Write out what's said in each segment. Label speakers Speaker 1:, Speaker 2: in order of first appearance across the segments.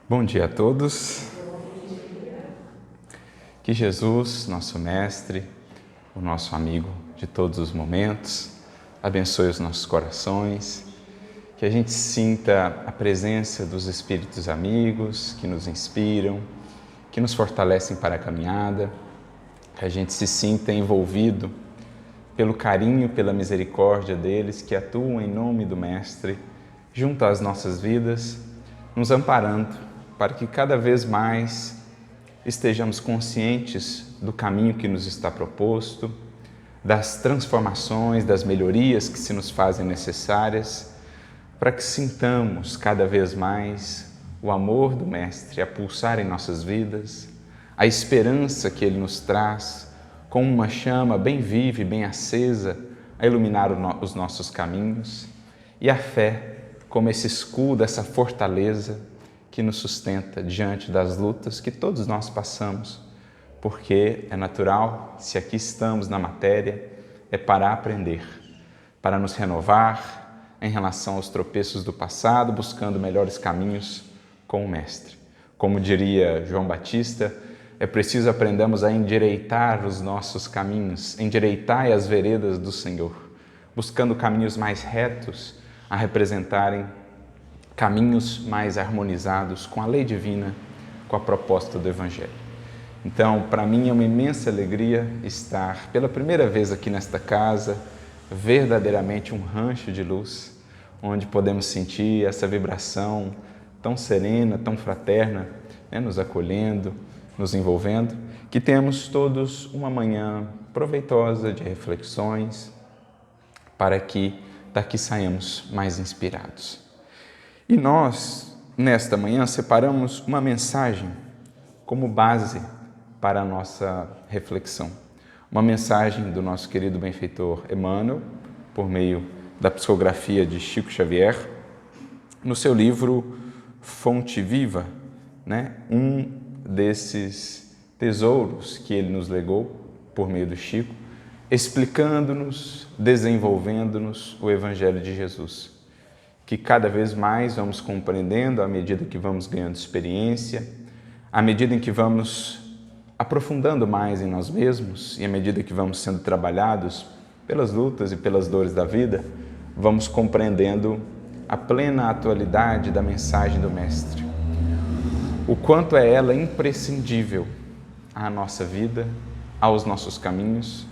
Speaker 1: Bom dia a todos. Que Jesus, nosso Mestre, o nosso amigo de todos os momentos, abençoe os nossos corações, que a gente sinta a presença dos Espíritos amigos que nos inspiram, que nos fortalecem para a caminhada, que a gente se sinta envolvido pelo carinho, pela misericórdia deles que atuam em nome do Mestre, junto às nossas vidas, nos amparando, para que cada vez mais estejamos conscientes do caminho que nos está proposto, das transformações, das melhorias que se nos fazem necessárias, para que sintamos cada vez mais o amor do Mestre a pulsar em nossas vidas, a esperança que Ele nos traz, como uma chama bem viva e bem acesa, a iluminar os nossos caminhos, e a fé como esse escudo, essa fortaleza que nos sustenta diante das lutas que todos nós passamos, porque é natural, se aqui estamos na matéria, é para aprender, para nos renovar em relação aos tropeços do passado, buscando melhores caminhos com o Mestre. Como diria João Batista, é preciso aprendermos a endireitar os nossos caminhos, endireitai as veredas do Senhor, buscando caminhos mais retos a representarem caminhos mais harmonizados com a lei divina, com a proposta do Evangelho. Então, para mim é uma imensa alegria estar pela primeira vez aqui nesta casa, verdadeiramente um rancho de luz, onde podemos sentir essa vibração tão serena, tão fraterna, nos acolhendo, nos envolvendo, que temos todos uma manhã proveitosa de reflexões, para que daqui saiamos mais inspirados. E nós, nesta manhã, separamos uma mensagem como base para a nossa reflexão. Uma mensagem do nosso querido benfeitor Emmanuel, por meio da psicografia de Chico Xavier, no seu livro Fonte Viva, um desses tesouros que ele nos legou por meio do Chico, explicando-nos, desenvolvendo-nos o Evangelho de Jesus, que cada vez mais vamos compreendendo à medida que vamos ganhando experiência, à medida em que vamos aprofundando mais em nós mesmos e à medida que vamos sendo trabalhados pelas lutas e pelas dores da vida, vamos compreendendo a plena atualidade da mensagem do Mestre. O quanto é ela imprescindível à nossa vida, aos nossos caminhos,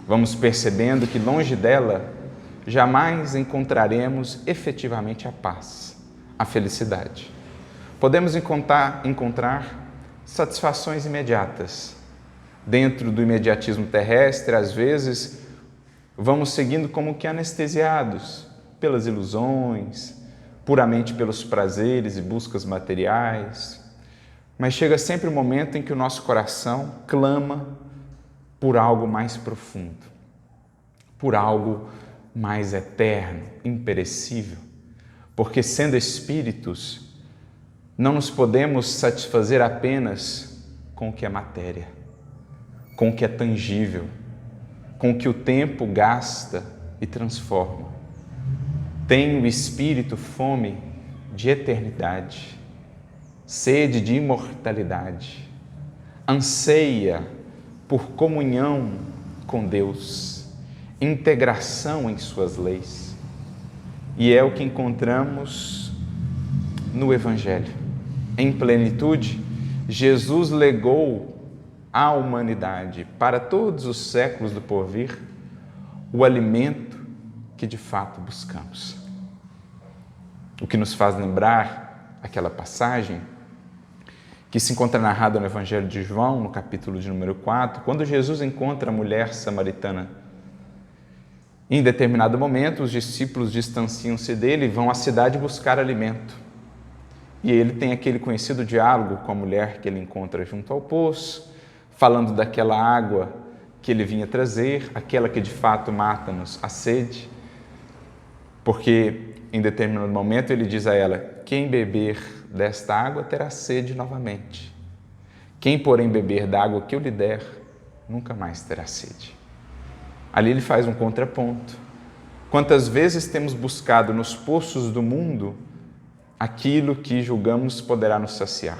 Speaker 1: vamos percebendo que longe dela jamais encontraremos efetivamente a paz, a felicidade. Podemos encontrar satisfações imediatas. Dentro do imediatismo terrestre, às vezes, vamos seguindo como que anestesiados pelas ilusões, puramente pelos prazeres e buscas materiais. Mas chega sempre um momento em que o nosso coração clama por algo mais profundo, por algo mais eterno, imperecível, porque sendo espíritos, não nos podemos satisfazer apenas com o que é matéria, com o que é tangível, com o que o tempo gasta e transforma. Tem o espírito fome de eternidade, sede de imortalidade, anseia por comunhão com Deus, integração em suas leis. E é o que encontramos no Evangelho. Em plenitude, Jesus legou à humanidade, para todos os séculos do porvir, o alimento que de fato buscamos. O que nos faz lembrar aquela passagem que se encontra narrada no Evangelho de João, no capítulo de número 4, quando Jesus encontra a mulher samaritana. Em determinado momento, os discípulos distanciam-se dele e vão à cidade buscar alimento. E ele tem aquele conhecido diálogo com a mulher que ele encontra junto ao poço, falando daquela água que ele vinha trazer, aquela que de fato mata-nos a sede, porque em determinado momento ele diz a ela: quem beber desta água terá sede novamente. Quem, porém, beber da água que eu lhe der, nunca mais terá sede. Ali ele faz um contraponto. Quantas vezes temos buscado nos poços do mundo aquilo que julgamos poderá nos saciar.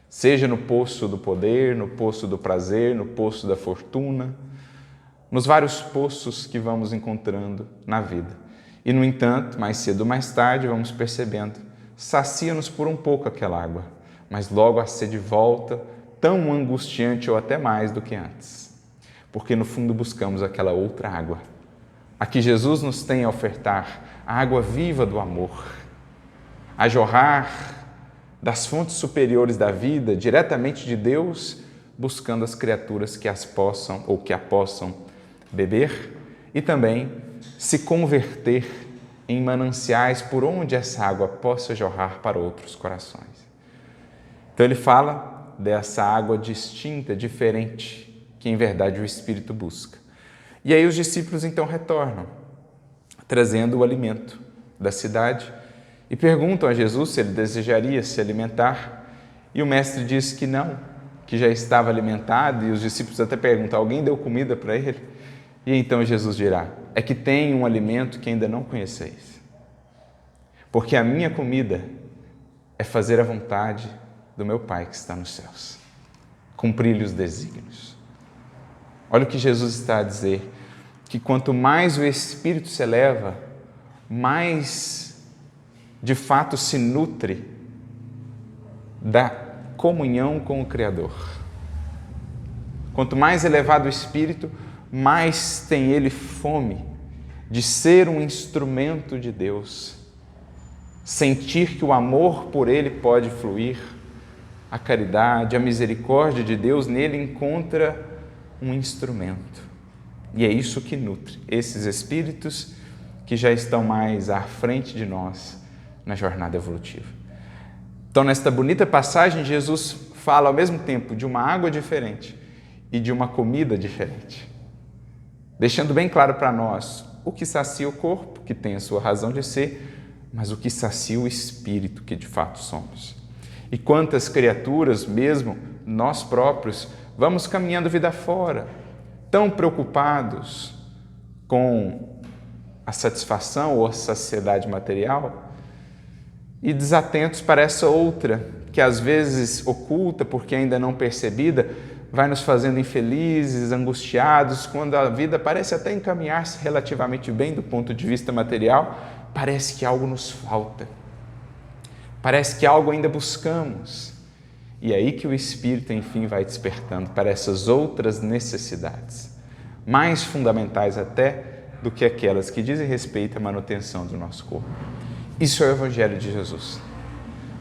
Speaker 1: Seja no poço do poder, no poço do prazer, no poço da fortuna, nos vários poços que vamos encontrando na vida. E, no entanto, mais cedo ou mais tarde, vamos percebendo, sacia-nos por um pouco aquela água, mas logo a sede volta, tão angustiante ou até mais do que antes. Porque, no fundo, buscamos aquela outra água, a que Jesus nos tem a ofertar, a água viva do amor, a jorrar das fontes superiores da vida, diretamente de Deus, buscando as criaturas que as possam ou que a possam beber e também se converter em mananciais por onde essa água possa jorrar para outros corações. Então ele fala dessa água distinta, diferente, que em verdade o Espírito busca. E aí os discípulos então retornam, trazendo o alimento da cidade e perguntam a Jesus se ele desejaria se alimentar. E o mestre diz que não, que já estava alimentado, e os discípulos até perguntam, alguém deu comida para ele? E então Jesus dirá, é que tem um alimento que ainda não conheceis. Porque a minha comida é fazer a vontade do meu Pai que está nos céus, cumprir-lhe os desígnios. Olha o que Jesus está a dizer, que quanto mais o Espírito se eleva, mais de fato se nutre da comunhão com o Criador. Quanto mais elevado o Espírito, mais tem ele fome de ser um instrumento de Deus, sentir que o amor por ele pode fluir, a caridade, a misericórdia de Deus nele encontra um instrumento. E é isso que nutre esses espíritos que já estão mais à frente de nós na jornada evolutiva. Então, nesta bonita passagem, Jesus fala ao mesmo tempo de uma água diferente e de uma comida diferente, deixando bem claro para nós o que sacia o corpo, que tem a sua razão de ser, mas o que sacia o espírito, que de fato somos. E quantas criaturas, mesmo nós próprios, vamos caminhando vida fora, tão preocupados com a satisfação ou a saciedade material, e desatentos para essa outra, que às vezes oculta porque ainda não percebida, vai nos fazendo infelizes, angustiados, quando a vida parece até encaminhar-se relativamente bem do ponto de vista material, parece que algo nos falta, parece que algo ainda buscamos. E é aí que o Espírito, enfim, vai despertando para essas outras necessidades, mais fundamentais até do que aquelas que dizem respeito à manutenção do nosso corpo. Isso é o Evangelho de Jesus.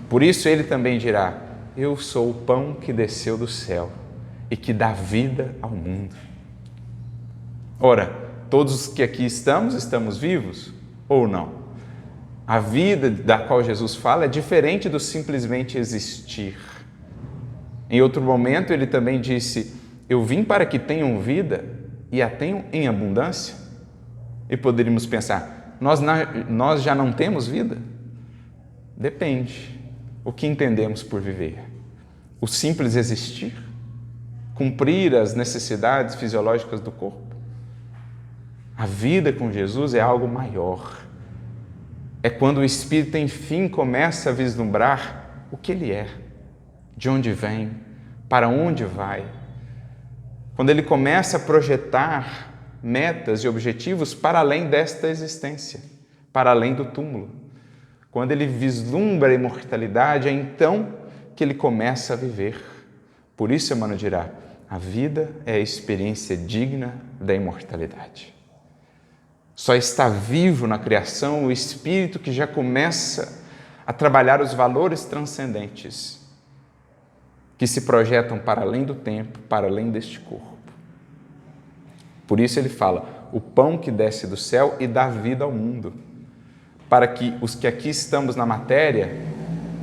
Speaker 1: Por isso ele também dirá, eu sou o pão que desceu do céu e que dá vida ao mundo. Ora, todos os que aqui estamos vivos ou não? A vida da qual Jesus fala é diferente do simplesmente existir. Em outro momento ele também disse, eu vim para que tenham vida e a tenham em abundância. E poderíamos pensar, nós já não temos vida? Depende. O que entendemos por viver? O simples existir? Cumprir as necessidades fisiológicas do corpo? A vida com Jesus é algo maior. É quando o Espírito, enfim, começa a vislumbrar o que Ele é, de onde vem, para onde vai. Quando Ele começa a projetar metas e objetivos para além desta existência, para além do túmulo. Quando ele vislumbra a imortalidade, é então que ele começa a viver. Por isso, Emmanuel dirá, a vida é a experiência digna da imortalidade. Só está vivo na criação o espírito que já começa a trabalhar os valores transcendentes, que se projetam para além do tempo, para além deste corpo. Por isso ele fala, o pão que desce do céu e dá vida ao mundo, para que os que aqui estamos na matéria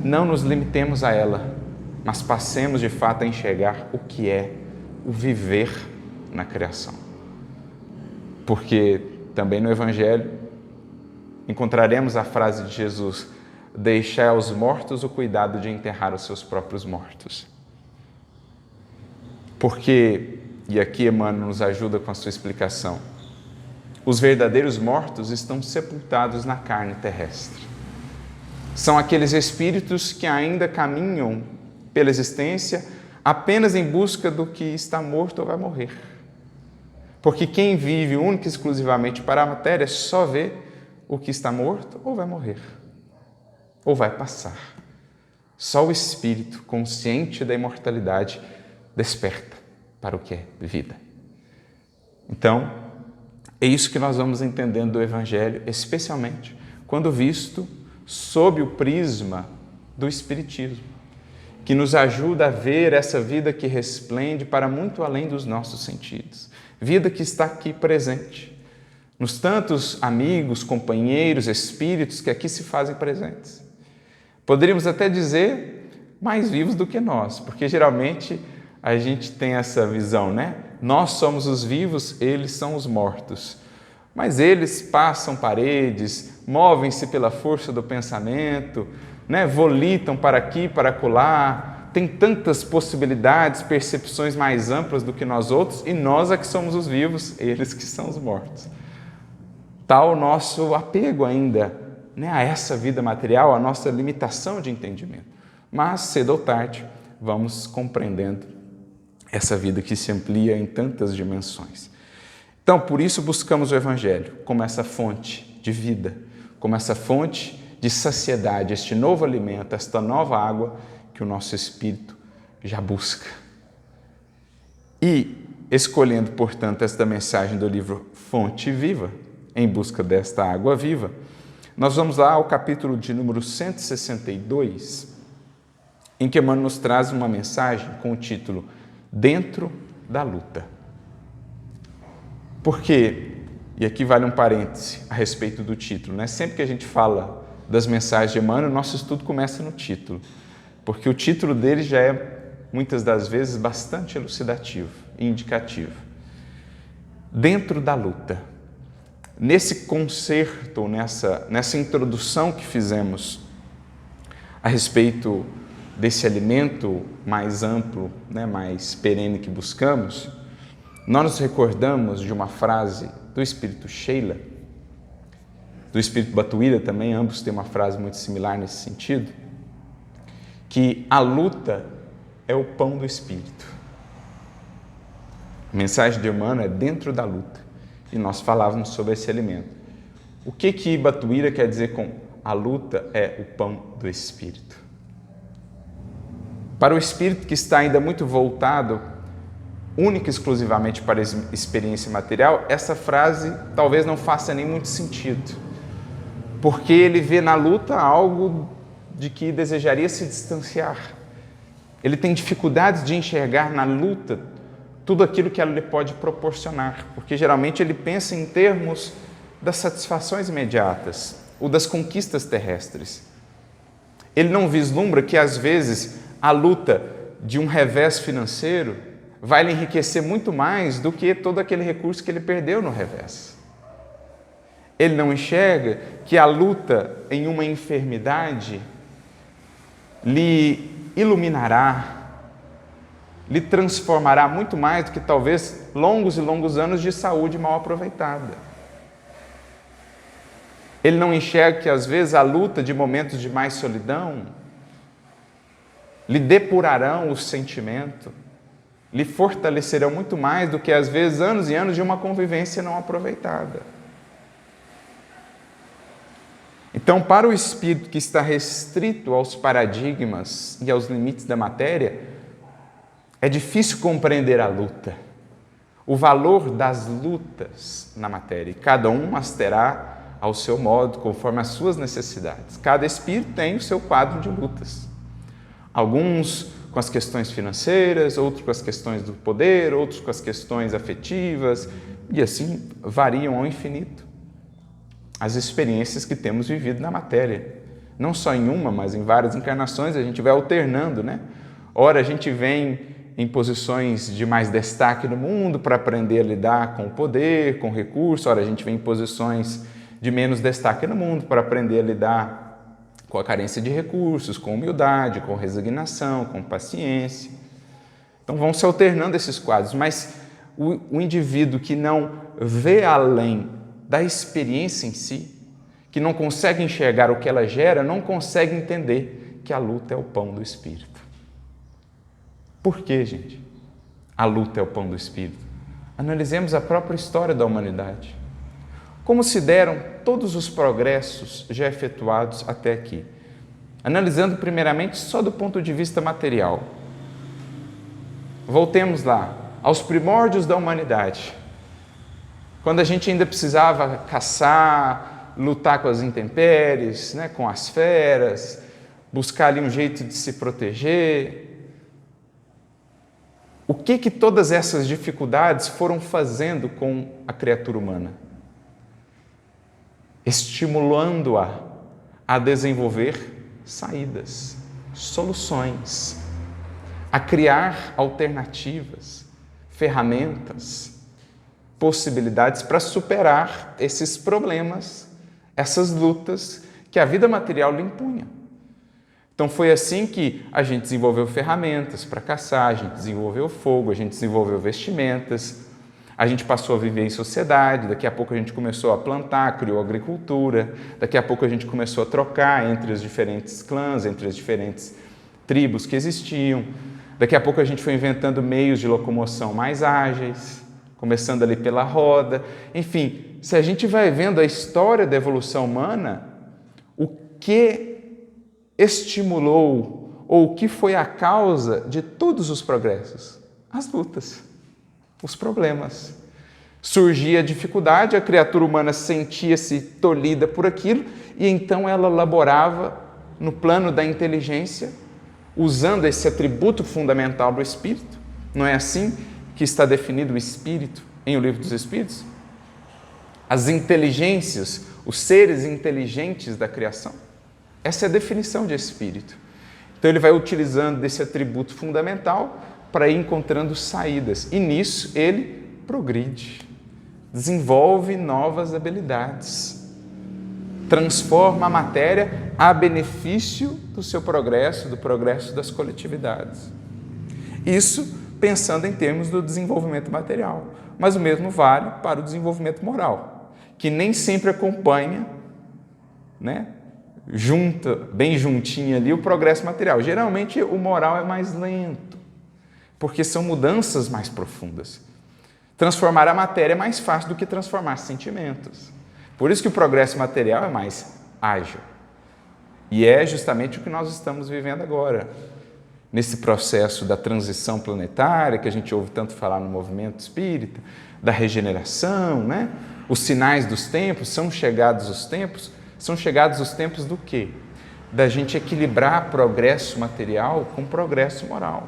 Speaker 1: não nos limitemos a ela, mas passemos de fato a enxergar o que é o viver na criação. Porque também no Evangelho encontraremos a frase de Jesus, deixai aos mortos o cuidado de enterrar os seus próprios mortos. Porque, e aqui Emmanuel nos ajuda com a sua explicação, os verdadeiros mortos estão sepultados na carne terrestre. São aqueles espíritos que ainda caminham pela existência apenas em busca do que está morto ou vai morrer. Porque quem vive única e exclusivamente para a matéria só vê o que está morto ou vai morrer, ou vai passar. Só o espírito consciente da imortalidade desperta para o que é vida. Então, é isso que nós vamos entendendo do Evangelho, especialmente quando visto sob o prisma do Espiritismo, que nos ajuda a ver essa vida que resplende para muito além dos nossos sentidos. Vida que está aqui presente, nos tantos amigos, companheiros, espíritos que aqui se fazem presentes. Poderíamos até dizer mais vivos do que nós, porque geralmente a gente tem essa visão, né? Nós somos os vivos, eles são os mortos. Mas eles passam paredes, movem-se pela força do pensamento, né? Volitam para aqui, para acolá, tem tantas possibilidades, percepções mais amplas do que nós outros, e nós é que somos os vivos, eles que são os mortos. Tal o nosso apego ainda, né, a essa vida material, a nossa limitação de entendimento. Mas, cedo ou tarde, vamos compreendendo essa vida que se amplia em tantas dimensões. Então, por isso buscamos o Evangelho como essa fonte de vida, como essa fonte de saciedade, este novo alimento, esta nova água que o nosso espírito já busca. E, escolhendo, portanto, esta mensagem do livro Fonte Viva, em busca desta água viva, nós vamos lá ao capítulo de número 162, em que Emmanuel nos traz uma mensagem com o título Dentro da Luta. Por quê? E aqui vale um parêntese a respeito do título, né? Sempre que a gente fala das mensagens de Emmanuel, nosso estudo começa no título, porque o título dele já é, muitas das vezes, bastante elucidativo e indicativo. Dentro da luta. Nesse concerto, nessa introdução que fizemos a respeito desse alimento mais amplo, né, mais perene que buscamos, nós nos recordamos de uma frase do Espírito Sheila, do Espírito Batuíra também, ambos têm uma frase muito similar nesse sentido, que a luta é o pão do Espírito. A mensagem de Emmanuel é dentro da luta, e nós falávamos sobre esse alimento. O que Batuíra quer dizer com a luta é o pão do Espírito? Para o espírito que está ainda muito voltado única e exclusivamente para a experiência material, essa frase talvez não faça nem muito sentido, porque ele vê na luta algo de que desejaria se distanciar. Ele tem dificuldades de enxergar na luta tudo aquilo que ela lhe pode proporcionar, porque geralmente ele pensa em termos das satisfações imediatas ou das conquistas terrestres. Ele não vislumbra que, às vezes, a luta de um revés financeiro vai lhe enriquecer muito mais do que todo aquele recurso que ele perdeu no revés. Ele não enxerga que a luta em uma enfermidade lhe iluminará, lhe transformará muito mais do que talvez longos e longos anos de saúde mal aproveitada. Ele não enxerga que às vezes a luta de momentos de mais solidão lhe depurarão o sentimento, lhe fortalecerão muito mais do que às vezes anos e anos de uma convivência não aproveitada. Então, para o espírito que está restrito aos paradigmas e aos limites da matéria, é difícil compreender a luta, o valor das lutas na matéria. E cada um as terá ao seu modo, conforme as suas necessidades. Cada espírito tem o seu quadro de lutas. Alguns com as questões financeiras, outros com as questões do poder, outros com as questões afetivas, e assim variam ao infinito as experiências que temos vivido na matéria. Não só em uma, mas em várias encarnações, a gente vai alternando, né? Ora, a gente vem em posições de mais destaque no mundo para aprender a lidar com o poder, com o recurso. Ora, a gente vem em posições de menos destaque no mundo para aprender a lidar com a carência de recursos, com humildade, com resignação, com paciência. Então vão se alternando esses quadros, mas o indivíduo que não vê além da experiência em si, que não consegue enxergar o que ela gera, não consegue entender que a luta é o pão do Espírito. Por quê, gente? A luta é o pão do Espírito. Analisemos a própria história da humanidade. Como se deram todos os progressos já efetuados até aqui? Analisando primeiramente só do ponto de vista material. Voltemos lá, aos primórdios da humanidade. Quando a gente ainda precisava caçar, lutar com as intempéries, né, com as feras, buscar ali um jeito de se proteger. O que todas essas dificuldades foram fazendo com a criatura humana? Estimulando-a a desenvolver saídas, soluções, a criar alternativas, ferramentas, possibilidades para superar esses problemas, essas lutas que a vida material lhe impunha. Então foi assim que a gente desenvolveu ferramentas para caçar, a gente desenvolveu fogo, a gente desenvolveu vestimentas, a gente passou a viver em sociedade, daqui a pouco a gente começou a plantar, criou agricultura, daqui a pouco a gente começou a trocar entre os diferentes clãs, entre as diferentes tribos que existiam, daqui a pouco a gente foi inventando meios de locomoção mais ágeis, começando ali pela roda, enfim, se a gente vai vendo a história da evolução humana, o que estimulou ou o que foi a causa de todos os progressos? As lutas, os problemas. Surgia a dificuldade, a criatura humana sentia-se tolhida por aquilo e então ela laborava no plano da inteligência, usando esse atributo fundamental do Espírito. Não é assim que está definido o Espírito em O Livro dos Espíritos? As inteligências, os seres inteligentes da criação. Essa é a definição de Espírito. Então ele vai utilizando desse atributo fundamental para ir encontrando saídas. E nisso ele progride, desenvolve novas habilidades, transforma a matéria a benefício do seu progresso, do progresso das coletividades. Isso pensando em termos do desenvolvimento material. Mas o mesmo vale para o desenvolvimento moral, que nem sempre acompanha, né? Bem juntinho ali o progresso material. Geralmente o moral é mais lento, porque são mudanças mais profundas. Transformar a matéria é mais fácil do que transformar sentimentos. Por isso que o progresso material é mais ágil. E é justamente o que nós estamos vivendo agora. Nesse processo da transição planetária, que a gente ouve tanto falar no movimento espírita, da regeneração, né? Os sinais dos tempos, são chegados os tempos. São chegados os tempos do quê? Da gente equilibrar progresso material com progresso moral.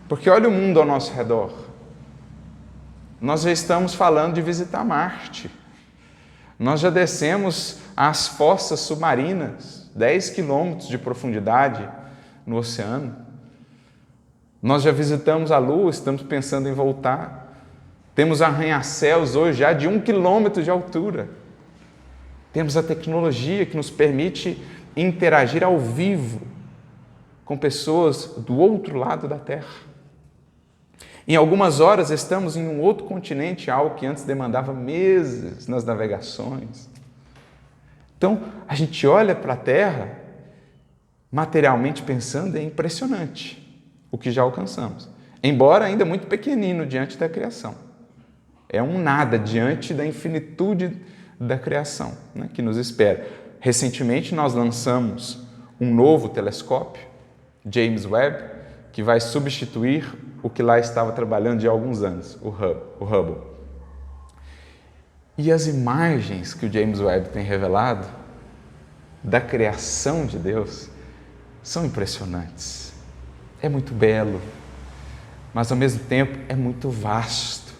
Speaker 1: Porque olha o mundo ao nosso redor. Nós já estamos falando de visitar Marte. Nós já descemos às fossas submarinas, 10 quilômetros de profundidade no oceano. Nós já visitamos a Lua, estamos pensando em voltar. Temos arranha-céus hoje já de 1 quilômetro de altura. Temos a tecnologia que nos permite interagir ao vivo com pessoas do outro lado da Terra. Em algumas horas estamos em um outro continente, algo que antes demandava meses nas navegações. Então, a gente olha para a Terra, materialmente pensando, é impressionante o que já alcançamos. Embora ainda muito pequenino diante da criação. É um nada diante da infinitude da criação, né, que nos espera. Recentemente nós lançamos um novo telescópio, James Webb, que vai substituir o que lá estava trabalhando de há alguns anos, o Hubble. E as imagens que o James Webb tem revelado da criação de Deus são impressionantes. É muito belo, mas ao mesmo tempo é muito vasto.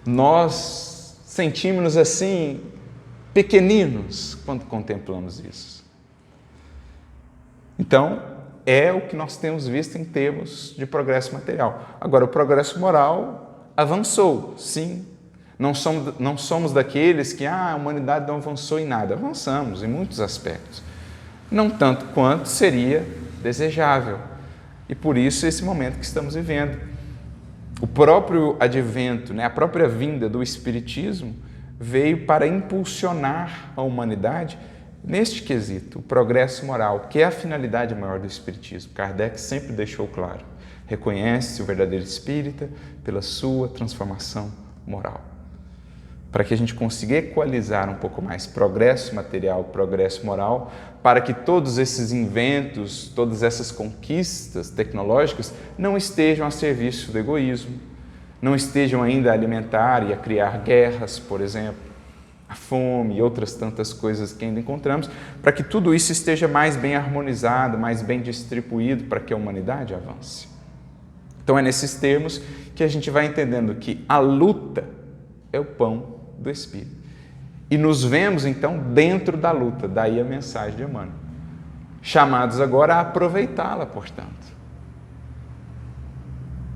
Speaker 1: Nós sentimos-nos assim, pequeninos, quando contemplamos isso. Então, é o que nós temos visto em termos de progresso material. Agora, o progresso moral avançou, sim. Não somos daqueles que a humanidade não avançou em nada. Avançamos em muitos aspectos. Não tanto quanto seria desejável. E por isso esse momento que estamos vivendo. O próprio advento, né, a própria vinda do Espiritismo veio para impulsionar a humanidade neste quesito, o progresso moral, que é a finalidade maior do Espiritismo. Kardec sempre deixou claro, reconhece o verdadeiro espírita pela sua transformação moral. Para que a gente consiga equalizar um pouco mais progresso material, progresso moral, para que todos esses inventos, todas essas conquistas tecnológicas não estejam a serviço do egoísmo, não estejam ainda a alimentar e a criar guerras, por exemplo, a fome e outras tantas coisas que ainda encontramos, para que tudo isso esteja mais bem harmonizado, mais bem distribuído, para que a humanidade avance. Então é nesses termos que a gente vai entendendo que a luta é o pão do Espírito. E nos vemos então dentro da luta, daí a mensagem de Emmanuel. Chamados agora a aproveitá-la, portanto.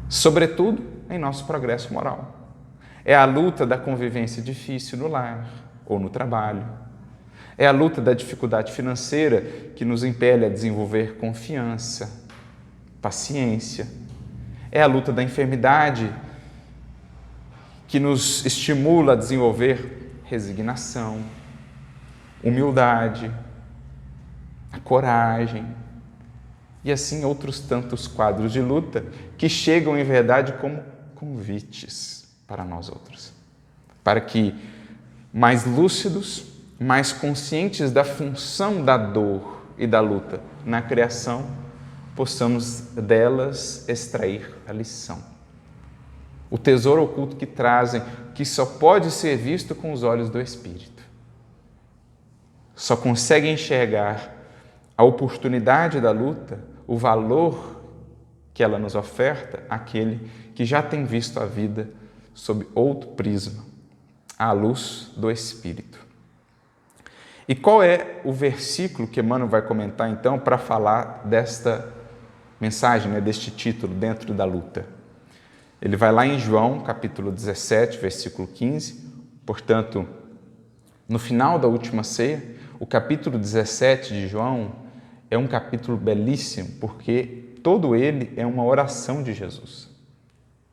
Speaker 1: Sobretudo em nosso progresso moral. É a luta da convivência difícil no lar ou no trabalho. É a luta da dificuldade financeira que nos impele a desenvolver confiança, paciência. É a luta da enfermidade que nos estimula a desenvolver resignação, humildade, a coragem e assim outros tantos quadros de luta que chegam em verdade como convites para nós outros, para que mais lúcidos, mais conscientes da função da dor e da luta na criação, possamos delas extrair a lição. O tesouro oculto que trazem, que só pode ser visto com os olhos do Espírito. Só consegue enxergar a oportunidade da luta, o valor que ela nos oferta, aquele que já tem visto a vida sob outro prisma, à luz do Espírito. E qual é o versículo que Emmanuel vai comentar então para falar desta mensagem, deste título, dentro da luta? Ele vai lá em João, capítulo 17, versículo 15, portanto, no final da última ceia, o capítulo 17 de João é um capítulo belíssimo, porque todo ele é uma oração de Jesus,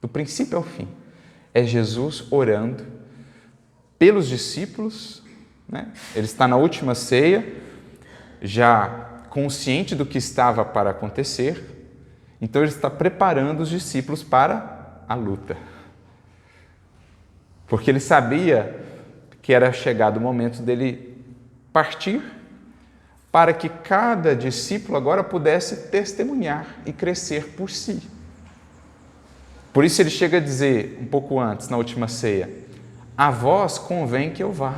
Speaker 1: do princípio ao fim. É Jesus orando pelos discípulos, né? Ele está na última ceia, já consciente do que estava para acontecer, então ele está preparando os discípulos para a luta. Porque ele sabia que era chegado o momento dele partir, para que cada discípulo agora pudesse testemunhar e crescer por si. Por isso ele chega a dizer, um pouco antes, na última ceia, a vós convém que eu vá.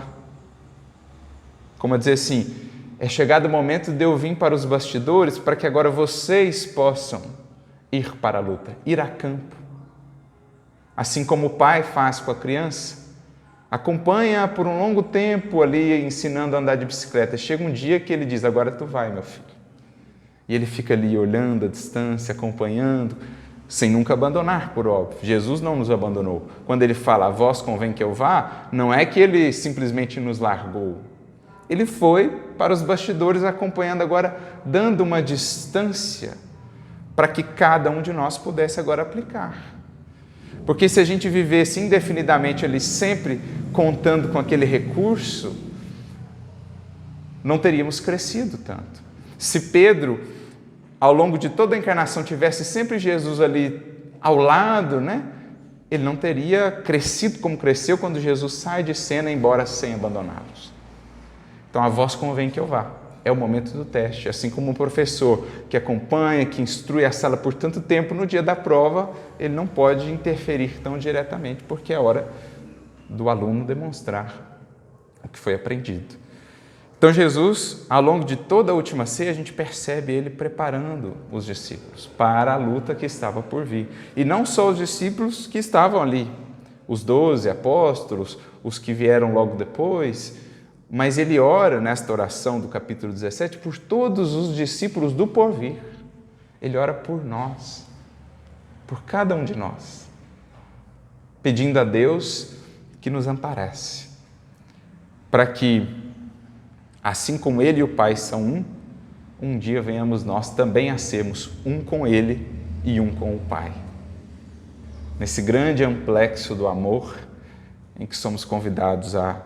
Speaker 1: Como a dizer assim, é chegado o momento de eu vir para os bastidores para que agora vocês possam ir para a luta, ir a campo. Assim como o pai faz com a criança, acompanha por um longo tempo ali ensinando a andar de bicicleta. Chega um dia que ele diz, agora tu vai, meu filho. E ele fica ali olhando a distância, acompanhando, sem nunca abandonar, por óbvio. Jesus não nos abandonou. Quando ele fala, a vós convém que eu vá, não é que ele simplesmente nos largou. Ele foi para os bastidores acompanhando agora, dando uma distância para que cada um de nós pudesse agora aplicar. Porque se a gente vivesse indefinidamente ali sempre contando com aquele recurso, não teríamos crescido tanto. Se Pedro, ao longo de toda a encarnação, tivesse sempre Jesus ali ao lado, ele não teria crescido como cresceu quando Jesus sai de cena, embora sem abandoná-los. Então, a vós convém que eu vá. É o momento do teste. Assim como um professor que acompanha, que instrui a sala por tanto tempo, no dia da prova, ele não pode interferir tão diretamente, porque é hora do aluno demonstrar o que foi aprendido. Então, Jesus, ao longo de toda a última ceia, a gente percebe ele preparando os discípulos para a luta que estava por vir. E não só os discípulos que estavam ali, os 12 apóstolos, os que vieram logo depois, mas ele ora nesta oração do capítulo 17 por todos os discípulos do porvir. Ele ora por nós, por cada um de nós, pedindo a Deus que nos amparece, para que, assim como Ele e o Pai são um dia venhamos nós também a sermos um com Ele e um com o Pai. Nesse grande amplexo do amor, em que somos convidados a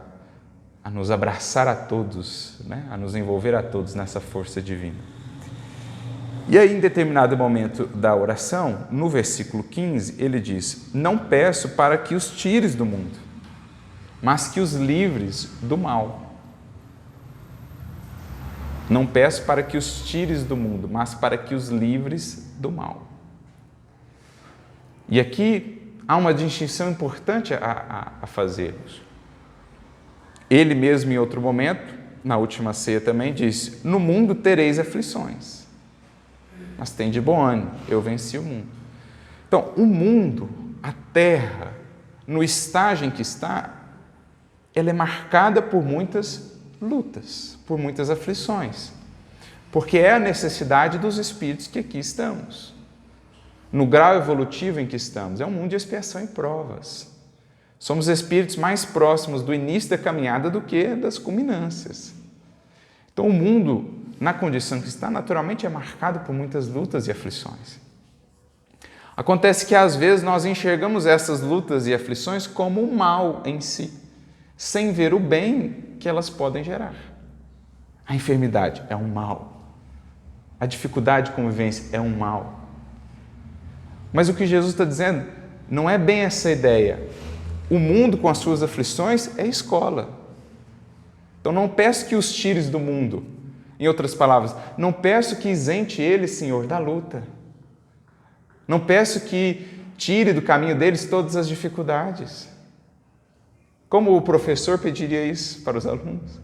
Speaker 1: nos abraçar a todos, né? A nos envolver a todos nessa força divina. E aí, em determinado momento da oração, no versículo 15, ele diz: não peço para que os tires do mundo, mas que os livres do mal. Não peço para que os tires do mundo, mas para que os livres do mal. E aqui há uma distinção importante a fazermos. Ele mesmo, em outro momento, na última ceia também, disse: no mundo tereis aflições, mas tende bom ânimo, eu venci o mundo. Então, o mundo, a terra, no estágio em que está, ela é marcada por muitas lutas, por muitas aflições, porque é a necessidade dos espíritos que aqui estamos. No grau evolutivo em que estamos, é um mundo de expiação e provas. Somos espíritos mais próximos do início da caminhada do que das culminâncias. Então, o mundo, na condição que está, naturalmente é marcado por muitas lutas e aflições. Acontece que, às vezes, nós enxergamos essas lutas e aflições como o mal em si, sem ver o bem que elas podem gerar. A enfermidade é um mal. A dificuldade de convivência é um mal. Mas o que Jesus está dizendo não é bem essa ideia. O mundo, com as suas aflições, é escola. Então, não peço que os tires do mundo. Em outras palavras, não peço que isente eles, Senhor, da luta. Não peço que tire do caminho deles todas as dificuldades. Como o professor pediria isso para os alunos?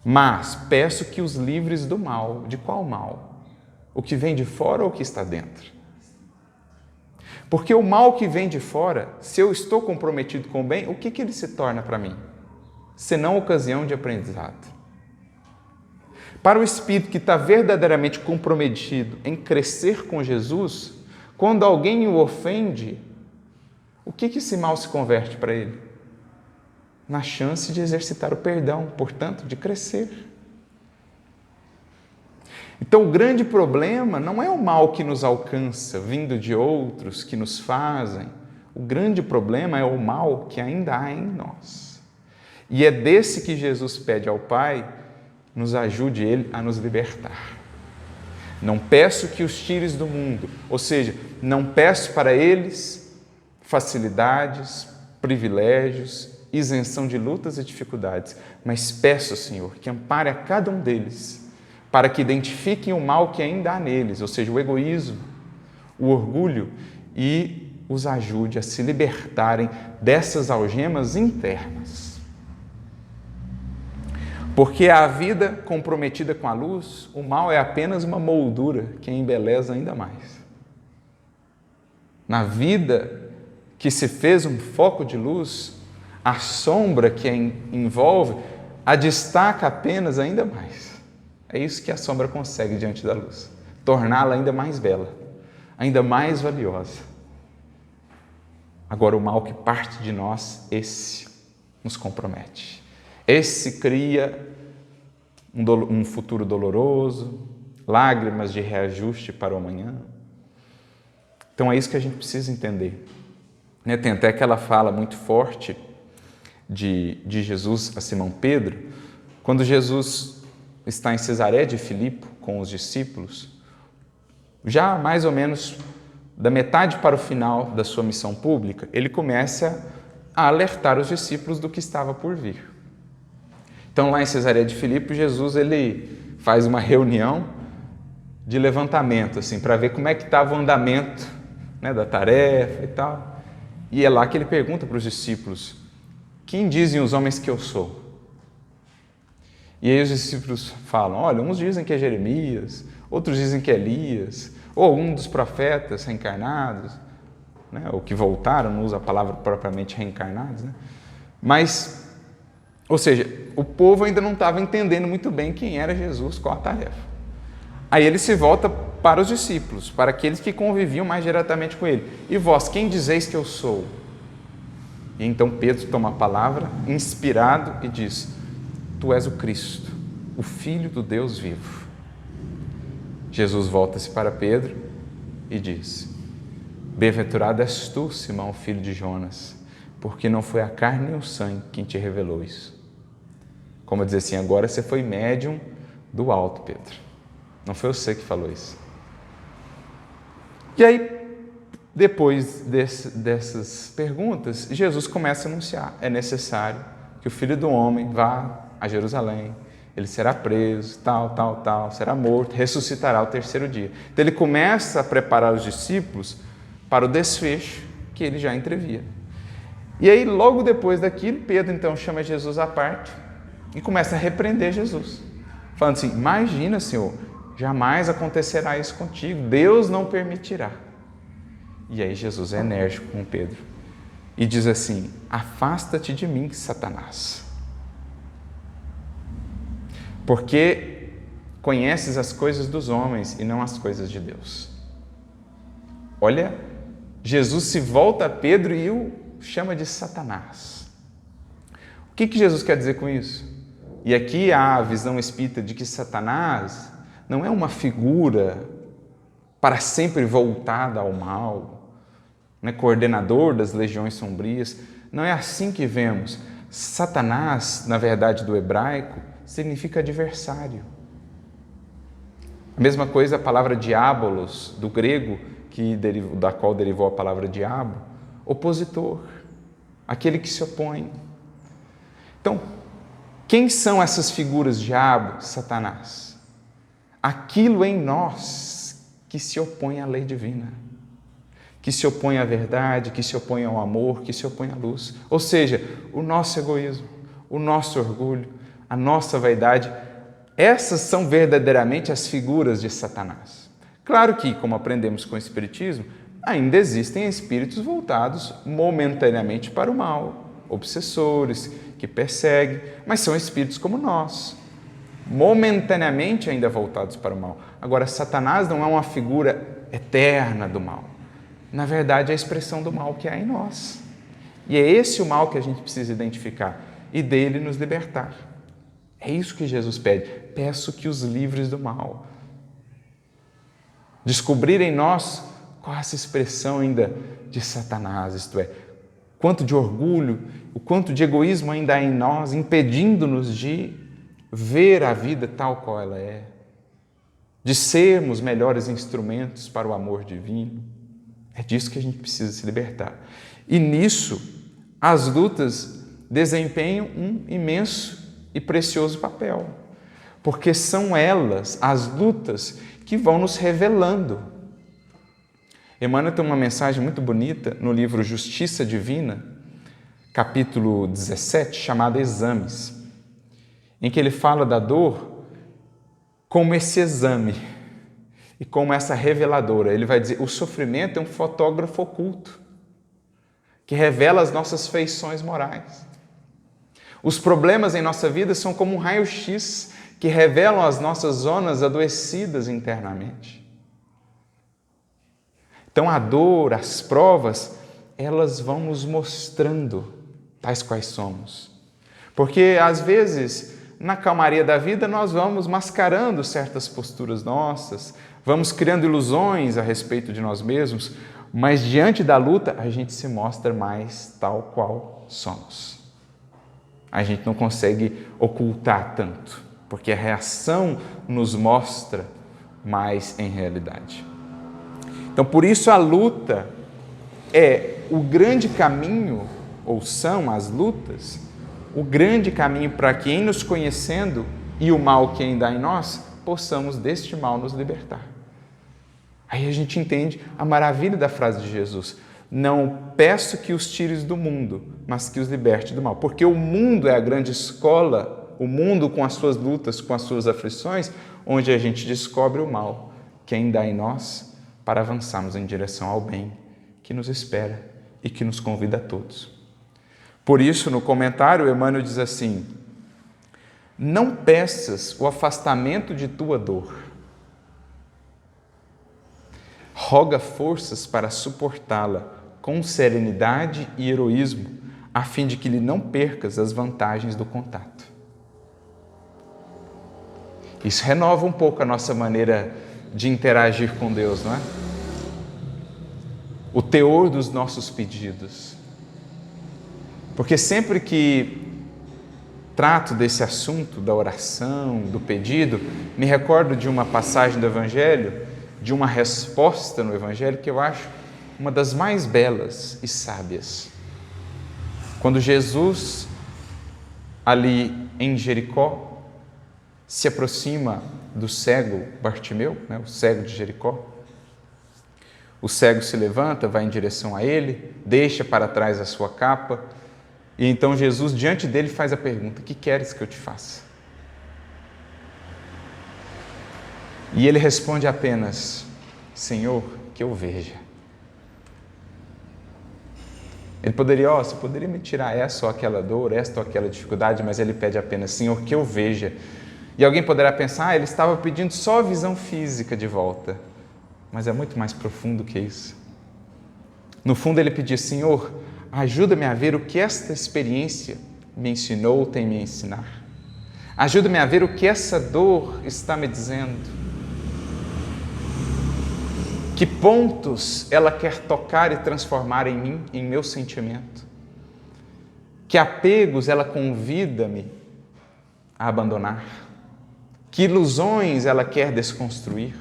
Speaker 1: Mas peço que os livres do mal. De qual mal? O que vem de fora ou o que está dentro? Porque o mal que vem de fora, se eu estou comprometido com o bem, o que ele se torna para mim? Senão ocasião de aprendizado. Para o espírito que está verdadeiramente comprometido em crescer com Jesus, quando alguém o ofende, o que esse mal se converte para ele? Na chance de exercitar o perdão, portanto, de crescer. Então, o grande problema não é o mal que nos alcança, vindo de outros que nos fazem. O grande problema é o mal que ainda há em nós. E é desse que Jesus pede ao Pai, nos ajude Ele a nos libertar. Não peço que os tires do mundo, ou seja, não peço para eles facilidades, privilégios, isenção de lutas e dificuldades, mas peço, Senhor, que ampare a cada um deles, para que identifiquem o mal que ainda há neles, ou seja, o egoísmo, o orgulho, e os ajude a se libertarem dessas algemas internas. Porque a vida comprometida com a luz, o mal é apenas uma moldura que a embeleza ainda mais. Na vida que se fez um foco de luz, a sombra que a envolve a destaca apenas ainda mais. É isso que a sombra consegue diante da luz, torná-la ainda mais bela, ainda mais valiosa. Agora, o mal que parte de nós, esse nos compromete. Esse cria um futuro doloroso, lágrimas de reajuste para o amanhã. Então, é isso que a gente precisa entender. Tem até aquela fala muito forte de Jesus a Simão Pedro, quando Jesus está em Cesareia de Filipe com os discípulos, já mais ou menos da metade para o final da sua missão pública, ele começa a alertar os discípulos do que estava por vir. Então, lá em Cesareia de Filipe, Jesus ele faz uma reunião de levantamento, assim, para ver como é que estava o andamento, né, da tarefa e tal. E é lá que ele pergunta para os discípulos: quem dizem os homens que eu sou? E aí os discípulos falam: olha, uns dizem que é Jeremias, outros dizem que é Elias, ou um dos profetas reencarnados, né, ou que voltaram, não usa a palavra propriamente reencarnados, né? Mas, ou seja, o povo ainda não estava entendendo muito bem quem era Jesus, qual a tarefa. Aí ele se volta para os discípulos, para aqueles que conviviam mais diretamente com ele. E vós, quem dizeis que eu sou? E então Pedro toma a palavra, inspirado, e diz: tu és o Cristo, o Filho do Deus vivo. Jesus volta-se para Pedro e diz: bem-aventurado és tu, Simão, filho de Jonas, porque não foi a carne nem o sangue quem te revelou isso. Como eu dizer assim, agora você foi médium do alto, Pedro. Não foi você que falou isso. E aí, depois dessas perguntas, Jesus começa a anunciar: é necessário que o Filho do Homem vá a Jerusalém, ele será preso, tal, será morto, ressuscitará ao terceiro dia. Então ele começa a preparar os discípulos para o desfecho que ele já entrevia. E aí, logo depois daquilo, Pedro então chama Jesus à parte e começa a repreender Jesus, falando assim: imagina, Senhor, jamais acontecerá isso contigo, Deus não permitirá. E aí Jesus é enérgico com Pedro e diz assim: afasta-te de mim, Satanás, porque conheces as coisas dos homens e não as coisas de Deus. Olha, Jesus se volta a Pedro e o chama de Satanás. O que Jesus quer dizer com isso? E aqui há a visão espírita de que Satanás não é uma figura para sempre voltada ao mal, né, coordenador das legiões sombrias. Não é assim que vemos. Satanás, na verdade do hebraico, significa adversário. A mesma coisa a palavra diabolos, do grego, da qual derivou a palavra diabo, opositor, aquele que se opõe. Então, quem são essas figuras, diabo, Satanás? Aquilo em nós que se opõe à lei divina, que se opõe à verdade, que se opõe ao amor, que se opõe à luz. Ou seja, o nosso egoísmo, o nosso orgulho, a nossa vaidade, essas são verdadeiramente as figuras de Satanás. Claro que, como aprendemos com o Espiritismo, ainda existem espíritos voltados momentaneamente para o mal, obsessores, que perseguem, mas são espíritos como nós, momentaneamente ainda voltados para o mal. Agora, Satanás não é uma figura eterna do mal. Na verdade, é a expressão do mal que há em nós. E é esse o mal que a gente precisa identificar e dele nos libertar. É isso que Jesus pede. Peço que os livres do mal. Descobrir em nós qual é essa expressão ainda de Satanás, isto é, quanto de orgulho, o quanto de egoísmo ainda há em nós, impedindo-nos de ver a vida tal qual ela é, de sermos melhores instrumentos para o amor divino. É disso que a gente precisa se libertar. E nisso, as lutas desempenham um imenso e precioso papel, porque são elas, as lutas, que vão nos revelando. Emmanuel tem uma mensagem muito bonita no livro Justiça Divina, capítulo 17, chamado Exames, em que ele fala da dor como esse exame e como essa reveladora. Ele vai dizer: o sofrimento é um fotógrafo oculto que revela as nossas feições morais. Os problemas em nossa vida são como um raio-x que revelam as nossas zonas adoecidas internamente. Então a dor, as provas, elas vão nos mostrando tais quais somos. Porque às vezes, na calmaria da vida, nós vamos mascarando certas posturas nossas, vamos criando ilusões a respeito de nós mesmos, mas diante da luta a gente se mostra mais tal qual somos. A gente não consegue ocultar tanto, porque a reação nos mostra mais em realidade. Então, por isso a luta é o grande caminho, ou são as lutas, o grande caminho para que, em nos conhecendo e o mal que ainda há em nós, possamos deste mal nos libertar. Aí a gente entende a maravilha da frase de Jesus: não peço que os tires do mundo, mas que os liberte do mal. Porque o mundo é a grande escola, o mundo com as suas lutas, com as suas aflições, onde a gente descobre o mal que ainda há em nós para avançarmos em direção ao bem que nos espera e que nos convida a todos. Por isso, no comentário, Emmanuel diz assim: não peças o afastamento de tua dor, roga forças para suportá-la com serenidade e heroísmo, a fim de que lhe não percas as vantagens do contato. Isso renova um pouco a nossa maneira de interagir com Deus, não é? O teor dos nossos pedidos. Porque sempre que trato desse assunto da oração, do pedido, me recordo de uma passagem do Evangelho, de uma resposta no Evangelho que eu acho uma das mais belas e sábias. Quando Jesus, ali em Jericó, se aproxima do cego Bartimeu, o cego de Jericó, o cego se levanta, vai em direção a ele, deixa para trás a sua capa, e então Jesus, diante dele, faz a pergunta: que queres que eu te faça? E ele responde apenas: Senhor, que eu veja. Ele poderia, você poderia me tirar essa ou aquela dor, esta ou aquela dificuldade, mas ele pede apenas: Senhor, que eu veja. E alguém poderá pensar: ele estava pedindo só a visão física de volta. Mas é muito mais profundo que isso. No fundo, ele pedia: Senhor, ajuda-me a ver o que esta experiência me ensinou ou tem me ensinar. Ajuda-me a ver o que essa dor está me dizendo. Que pontos ela quer tocar e transformar em mim, em meu sentimento. Que apegos ela convida-me a abandonar. Que ilusões ela quer desconstruir.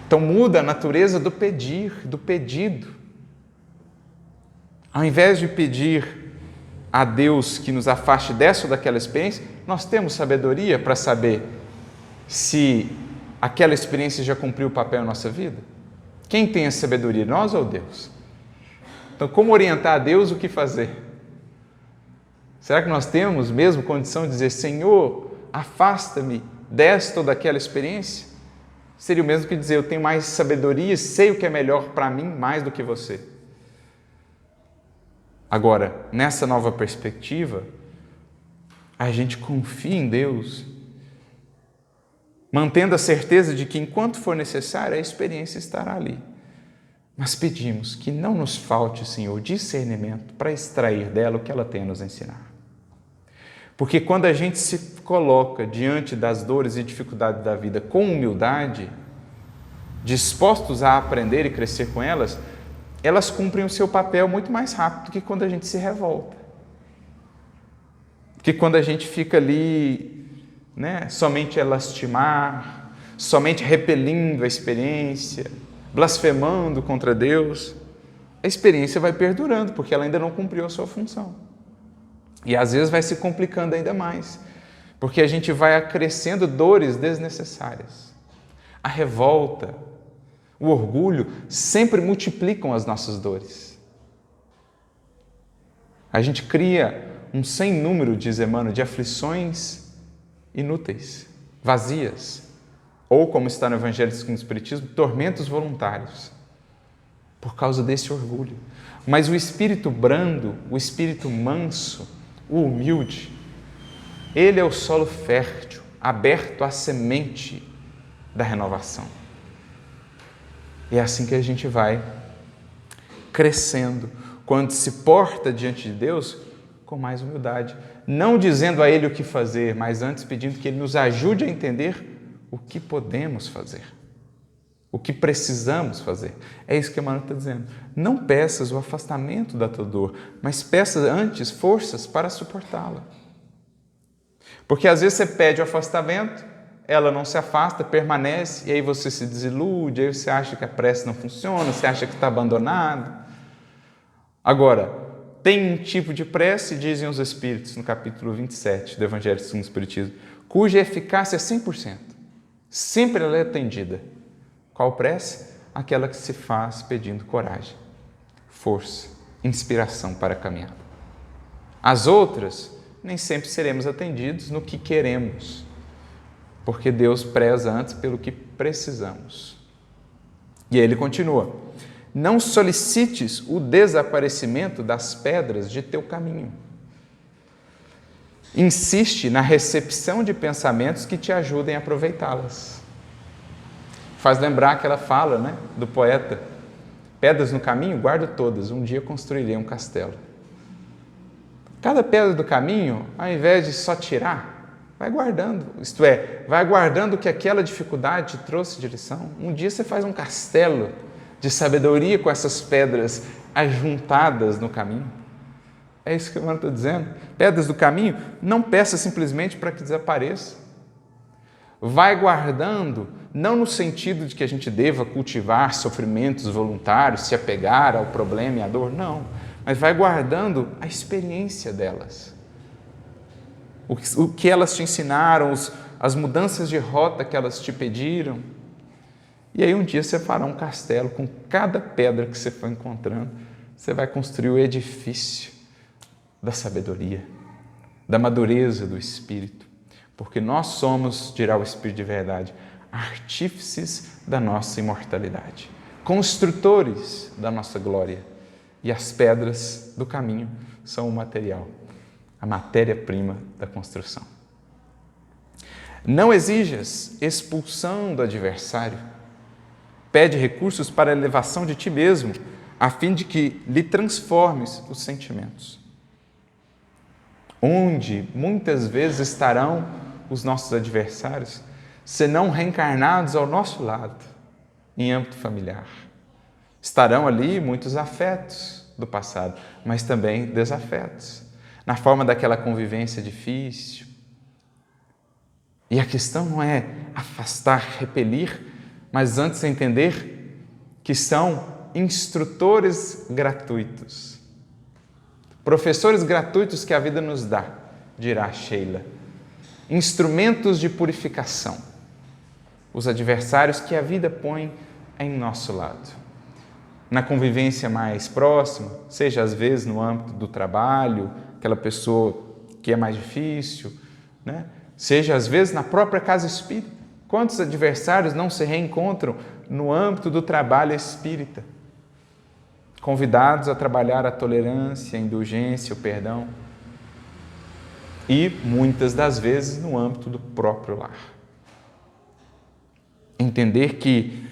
Speaker 1: Então muda a natureza do pedir, do pedido. Ao invés de pedir a Deus que nos afaste dessa ou daquela experiência, nós temos sabedoria para saber se aquela experiência já cumpriu o papel em nossa vida? Quem tem a sabedoria, nós ou Deus? Então, como orientar a Deus o que fazer? Será que nós temos mesmo condição de dizer: Senhor, afasta-me desta ou daquela experiência? Seria o mesmo que dizer: eu tenho mais sabedoria, sei o que é melhor para mim mais do que você. Agora, nessa nova perspectiva, a gente confia em Deus, mantendo a certeza de que, enquanto for necessário, a experiência estará ali. Mas pedimos que não nos falte, Senhor, discernimento para extrair dela o que ela tem a nos ensinar. Porque quando a gente se coloca diante das dores e dificuldades da vida com humildade, dispostos a aprender e crescer com elas, elas cumprem o seu papel muito mais rápido do que quando a gente se revolta. Que quando a gente fica ali, somente a lastimar, somente repelindo a experiência, blasfemando contra Deus, a experiência vai perdurando, porque ela ainda não cumpriu a sua função. E às vezes vai se complicando ainda mais, porque a gente vai acrescendo dores desnecessárias. A revolta, o orgulho sempre multiplicam as nossas dores. A gente cria um sem número, diz Emmanuel, de aflições inúteis, vazias, ou, como está no Evangelho segundo o Espiritismo, tormentos voluntários, por causa desse orgulho. Mas o espírito brando, o espírito manso, o humilde, ele é o solo fértil, aberto à semente da renovação. E é assim que a gente vai crescendo, quando se porta diante de Deus com mais humildade, não dizendo a Ele o que fazer, mas antes pedindo que Ele nos ajude a entender o que podemos fazer, o que precisamos fazer. É isso que Emmanuel está dizendo. Não peças o afastamento da tua dor, mas peças antes forças para suportá-la. Porque às vezes você pede o afastamento, ela não se afasta, permanece, e aí você se desilude, aí você acha que a prece não funciona, você acha que está abandonado. Agora, tem um tipo de prece, dizem os Espíritos, no capítulo 27 do Evangelho segundo o Espiritismo, cuja eficácia é 100%. Sempre ela é atendida. Qual prece? Aquela que se faz pedindo coragem, força, inspiração para a caminhada. As outras, nem sempre seremos atendidos no que queremos, porque Deus preza antes pelo que precisamos. E aí ele continua: não solicites o desaparecimento das pedras de teu caminho. Insiste na recepção de pensamentos que te ajudem a aproveitá-las. Faz lembrar aquela fala, do poeta: pedras no caminho, guardo todas, um dia construirei um castelo. Cada pedra do caminho, ao invés de só tirar, vai guardando. Isto é, vai guardando o que aquela dificuldade te trouxe de lição. Um dia você faz um castelo de sabedoria com essas pedras ajuntadas no caminho. É isso que o Emmanuel está dizendo. Pedras do caminho, não peça simplesmente para que desapareça. Vai guardando, não no sentido de que a gente deva cultivar sofrimentos voluntários, se apegar ao problema e à dor, não. Mas vai guardando a experiência delas. O que elas te ensinaram, as mudanças de rota que elas te pediram. E aí um dia você fará um castelo com cada pedra que você for encontrando. Você vai construir o edifício da sabedoria, da madureza do Espírito. Porque nós somos, dirá o Espírito de verdade, artífices da nossa imortalidade, construtores da nossa glória. E as pedras do caminho são o material, a matéria-prima da construção. Não exijas expulsão do adversário. Pede recursos para a elevação de ti mesmo, a fim de que lhe transformes os sentimentos. Onde muitas vezes estarão os nossos adversários, senão reencarnados ao nosso lado, em âmbito familiar. Estarão ali muitos afetos do passado, mas também desafetos, na forma daquela convivência difícil. E a questão não é afastar, repelir, mas antes entender que são instrutores gratuitos, professores gratuitos que a vida nos dá, dirá Sheila, instrumentos de purificação, os adversários que a vida põe em nosso lado. Na convivência mais próxima, seja às vezes no âmbito do trabalho, aquela pessoa que é mais difícil, né? Seja às vezes na própria casa espírita. Quantos adversários não se reencontram no âmbito do trabalho espírita? Convidados a trabalhar a tolerância, a indulgência, o perdão. E, muitas das vezes, no âmbito do próprio lar. Entender que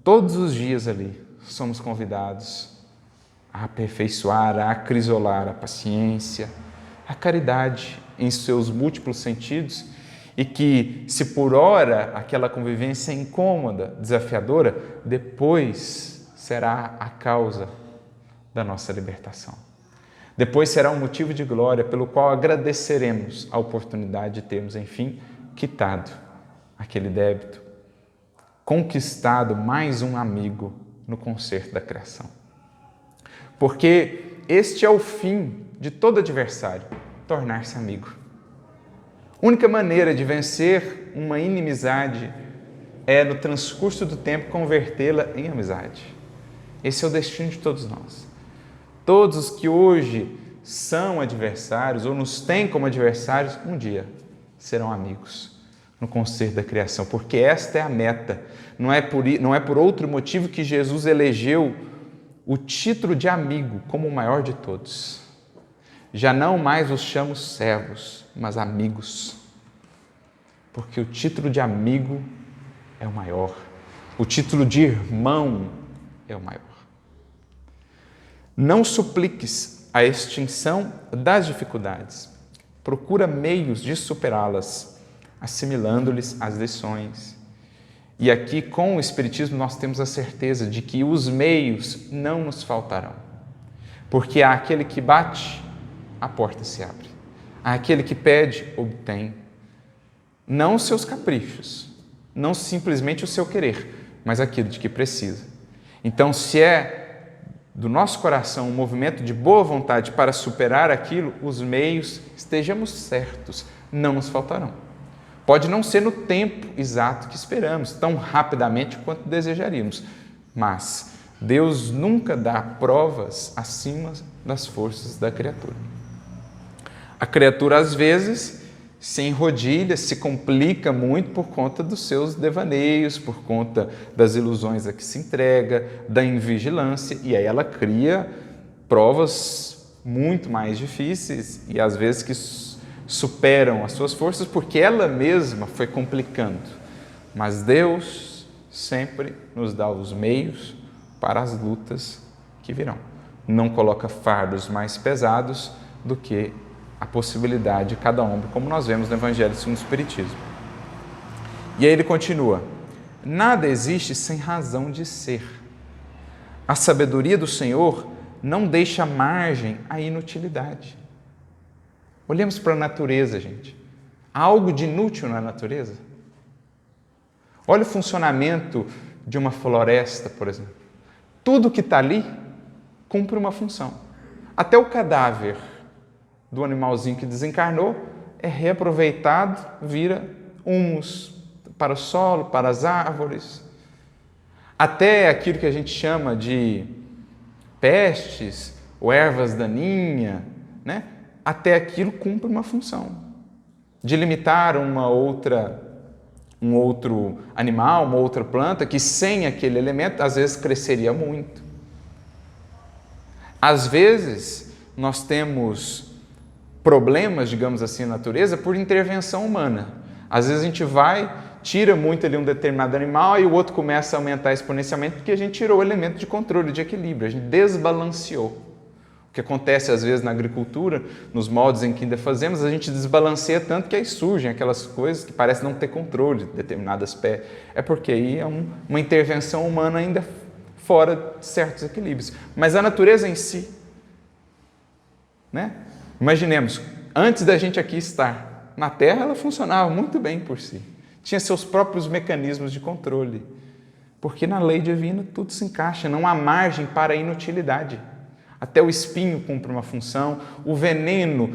Speaker 1: todos os dias ali somos convidados a aperfeiçoar, a acrisolar a paciência, a caridade em seus múltiplos sentidos, e que, se por ora aquela convivência é incômoda, desafiadora, depois será a causa da nossa libertação. Depois será um motivo de glória pelo qual agradeceremos a oportunidade de termos, enfim, quitado aquele débito, conquistado mais um amigo no concerto da criação. Porque este é o fim de todo adversário, tornar-se amigo. A única maneira de vencer uma inimizade é, no transcurso do tempo, convertê-la em amizade. Esse é o destino de todos nós. Todos os que hoje são adversários ou nos têm como adversários, um dia serão amigos no concerto da criação, porque esta é a meta. Não é por outro motivo que Jesus elegeu o título de amigo como o maior de todos. Já não mais os chamo servos, mas amigos. Porque o título de amigo é o maior. O título de irmão é o maior. Não supliques a extinção das dificuldades. Procura meios de superá-las, assimilando-lhes as lições. E aqui, com o Espiritismo, nós temos a certeza de que os meios não nos faltarão. Porque há aquele que bate, a porta se abre. Há aquele que pede, obtém. Não os seus caprichos, não simplesmente o seu querer, mas aquilo de que precisa. Então, se é do nosso coração um movimento de boa vontade para superar aquilo, os meios, estejamos certos, não nos faltarão. Pode não ser no tempo exato que esperamos, tão rapidamente quanto desejaríamos, mas Deus nunca dá provas acima das forças da criatura. A criatura, às vezes, se enrodilha, se complica muito por conta dos seus devaneios, por conta das ilusões a que se entrega, da invigilância, e aí ela cria provas muito mais difíceis e às vezes que superam as suas forças porque ela mesma foi complicando. Mas Deus sempre nos dá os meios para as lutas que virão. Não coloca fardos mais pesados do que a possibilidade de cada ombro, como nós vemos no Evangelho segundo o Espiritismo. E aí ele continua: nada existe sem razão de ser. A sabedoria do Senhor não deixa margem à inutilidade. Olhemos para a natureza, gente. Há algo de inútil na natureza? Olha o funcionamento de uma floresta, por exemplo. Tudo que está ali cumpre uma função. Até o cadáver do animalzinho que desencarnou é reaproveitado, vira humus para o solo, para as árvores. Até aquilo que a gente chama de pestes ou ervas daninhas, né? Até aquilo cumpre uma função de limitar um outro animal, uma outra planta que sem aquele elemento às vezes cresceria muito. Às vezes nós temos problemas, digamos assim, na natureza por intervenção humana. Às vezes a gente tira muito ali um determinado animal e o outro começa a aumentar exponencialmente porque a gente tirou o elemento de controle, de equilíbrio, a gente desbalanceou. O que acontece às vezes na agricultura, nos moldes em que ainda fazemos, a gente desbalanceia tanto que aí surgem aquelas coisas que parecem não ter controle de determinadas espécies. É porque aí é uma intervenção humana ainda fora de certos equilíbrios. Mas a natureza em si, né? Imaginemos, antes da gente aqui estar na Terra, ela funcionava muito bem por si. Tinha seus próprios mecanismos de controle. Porque na lei divina tudo se encaixa, não há margem para a inutilidade. Até o espinho cumpre uma função, o veneno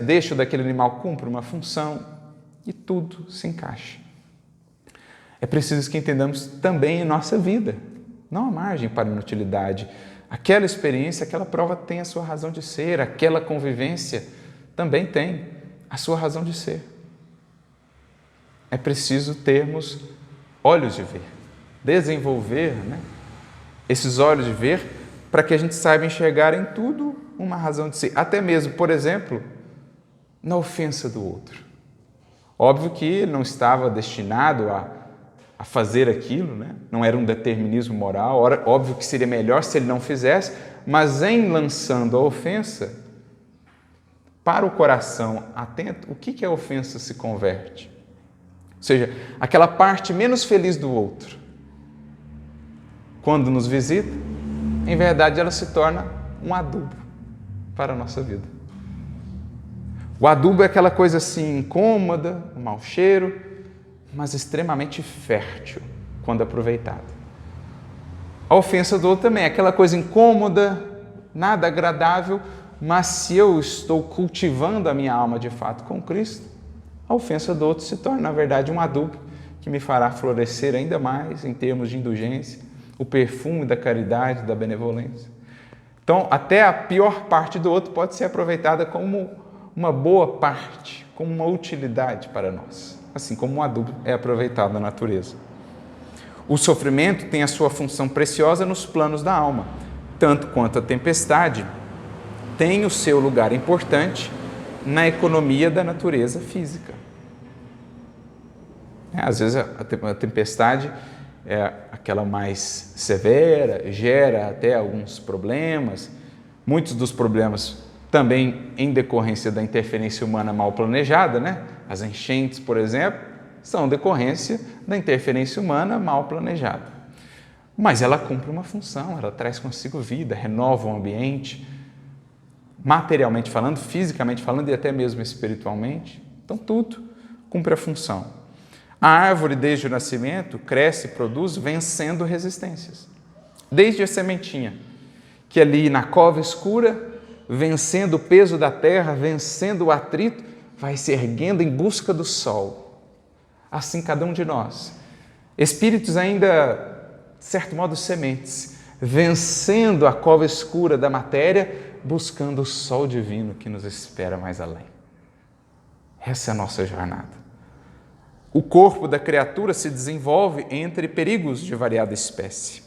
Speaker 1: deixo daquele animal cumpre uma função e tudo se encaixa. É preciso que entendamos também em nossa vida. Não há margem para inutilidade. Aquela experiência, aquela prova tem a sua razão de ser, aquela convivência também tem a sua razão de ser. É preciso termos olhos de ver, desenvolver, esses olhos de ver para que a gente saiba enxergar em tudo uma razão de ser. Até mesmo, por exemplo, na ofensa do outro. Óbvio que ele não estava destinado a fazer aquilo, não era um determinismo moral, óbvio que seria melhor se ele não fizesse, mas em lançando a ofensa, para o coração atento, o que a ofensa se converte? Ou seja, aquela parte menos feliz do outro, quando nos visita, em verdade ela se torna um adubo para a nossa vida. O adubo é aquela coisa assim incômoda, um mau cheiro, mas extremamente fértil quando aproveitado. A ofensa do outro também é aquela coisa incômoda, nada agradável, mas se eu estou cultivando a minha alma de fato com Cristo, a ofensa do outro se torna, na verdade, um adubo que me fará florescer ainda mais em termos de indulgência, o perfume da caridade, da benevolência. Então, até a pior parte do outro pode ser aproveitada como uma boa parte, como uma utilidade para nós, assim como um adubo é aproveitado na natureza. O sofrimento tem a sua função preciosa nos planos da alma, tanto quanto a tempestade tem o seu lugar importante na economia da natureza física. Às vezes a tempestade é aquela mais severa, gera até alguns problemas, muitos dos problemas também em decorrência da interferência humana mal planejada, As enchentes, por exemplo, são decorrência da interferência humana mal planejada. Mas ela cumpre uma função, ela traz consigo vida, renova o ambiente, materialmente falando, fisicamente falando e até mesmo espiritualmente. Então tudo cumpre a função. A árvore, desde o nascimento, cresce e produz vencendo resistências. Desde a sementinha, que ali na cova escura, vencendo o peso da terra, vencendo o atrito, vai se erguendo em busca do sol. Assim cada um de nós. Espíritos ainda, de certo modo, sementes, vencendo a cova escura da matéria, buscando o sol divino que nos espera mais além. Essa é a nossa jornada. O corpo da criatura se desenvolve entre perigos de variada espécie.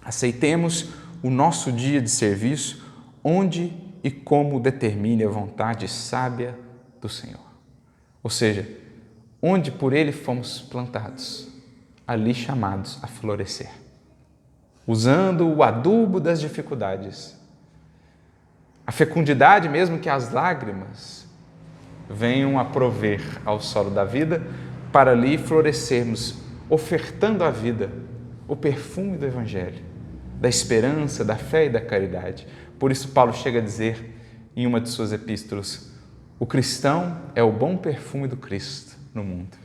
Speaker 1: Aceitemos o nosso dia de serviço onde e como determine a vontade sábia do Senhor. Ou seja, onde por Ele fomos plantados, ali chamados a florescer. Usando o adubo das dificuldades. A fecundidade, mesmo que as lágrimas venham a prover ao solo da vida, para ali florescermos, ofertando à vida o perfume do Evangelho, da esperança, da fé e da caridade. Por isso Paulo chega a dizer em uma de suas epístolas: o cristão é o bom perfume do Cristo no mundo.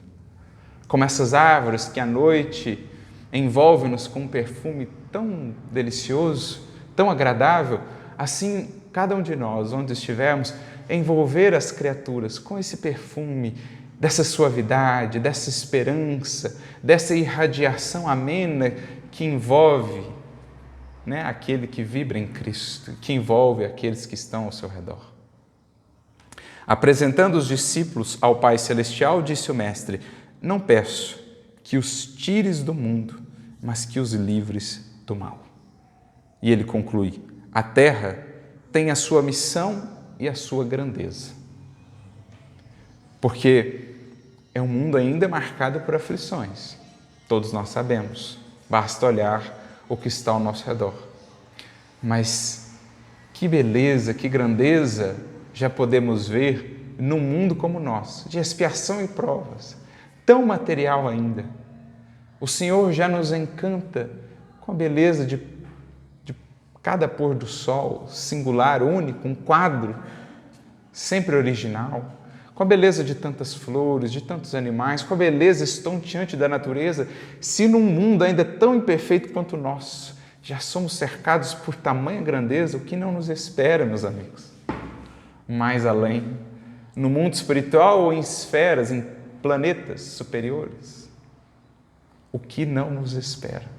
Speaker 1: Como essas árvores que à noite envolvem-nos com um perfume tão delicioso, tão agradável, assim cada um de nós, onde estivermos, envolver as criaturas com esse perfume, dessa suavidade, dessa esperança, dessa irradiação amena que envolve, aquele que vibra em Cristo, que envolve aqueles que estão ao seu redor. Apresentando os discípulos ao Pai Celestial, disse o Mestre: não peço que os tires do mundo, mas que os livres do mal. E ele conclui: a terra tem a sua missão e a sua grandeza. Porque é um mundo ainda marcado por aflições. Todos nós sabemos. Basta olhar o que está ao nosso redor. Mas que beleza, que grandeza já podemos ver num mundo como o nosso, de expiação e provas, tão material ainda. O Senhor já nos encanta com a beleza de cada pôr do sol, singular, único, um quadro, sempre original, com a beleza de tantas flores, de tantos animais, com a beleza estonteante da natureza. Se num mundo ainda tão imperfeito quanto o nosso, já somos cercados por tamanha grandeza, o que não nos espera, meus amigos? Mais além, no mundo espiritual ou em esferas, em planetas superiores, o que não nos espera?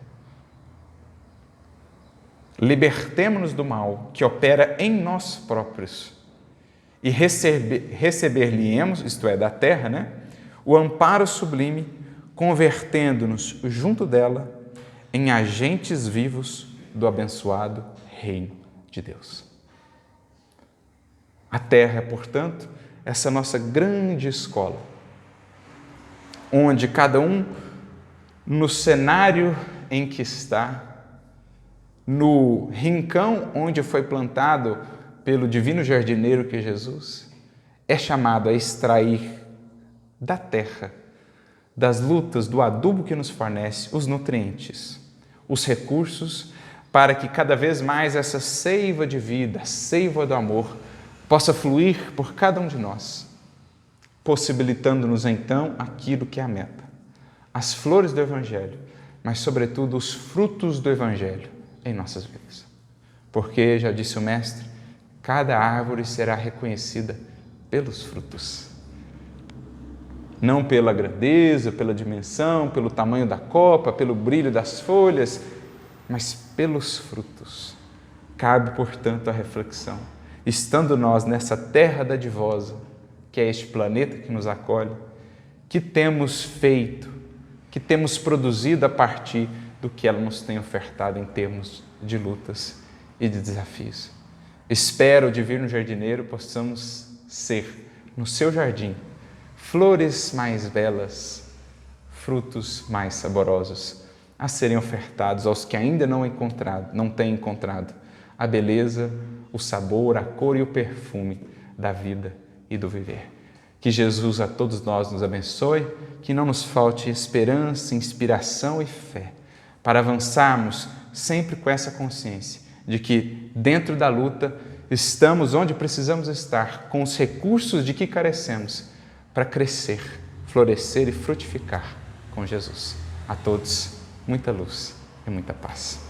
Speaker 1: Libertemo-nos do mal que opera em nós próprios e receber-lhe-emos, isto é, da terra, o amparo sublime, convertendo-nos junto dela em agentes vivos do abençoado reino de Deus. A terra é, portanto, essa nossa grande escola, onde cada um, no cenário em que está, no rincão onde foi plantado pelo divino jardineiro que é Jesus, é chamado a extrair da terra, das lutas, do adubo que nos fornece, os nutrientes, os recursos, para que cada vez mais essa seiva de vida, a seiva do amor, possa fluir por cada um de nós, possibilitando-nos então aquilo que é a meta, as flores do Evangelho, mas sobretudo os frutos do Evangelho em nossas vidas. Porque, já disse o Mestre, cada árvore será reconhecida pelos frutos. Não pela grandeza, pela dimensão, pelo tamanho da copa, pelo brilho das folhas, mas pelos frutos. Cabe, portanto, a reflexão. Estando nós nessa terra dadivosa, que é este planeta que nos acolhe, que temos feito, que temos produzido a partir do que ela nos tem ofertado em termos de lutas e de desafios. Espero, divino jardineiro, possamos ser, no seu jardim, flores mais belas, frutos mais saborosos, a serem ofertados aos que ainda não têm encontrado a beleza, o sabor, a cor e o perfume da vida e do viver. Que Jesus a todos nós nos abençoe, que não nos falte esperança, inspiração e fé, para avançarmos sempre com essa consciência de que, dentro da luta, estamos onde precisamos estar, com os recursos de que carecemos, para crescer, florescer e frutificar com Jesus. A todos, muita luz e muita paz.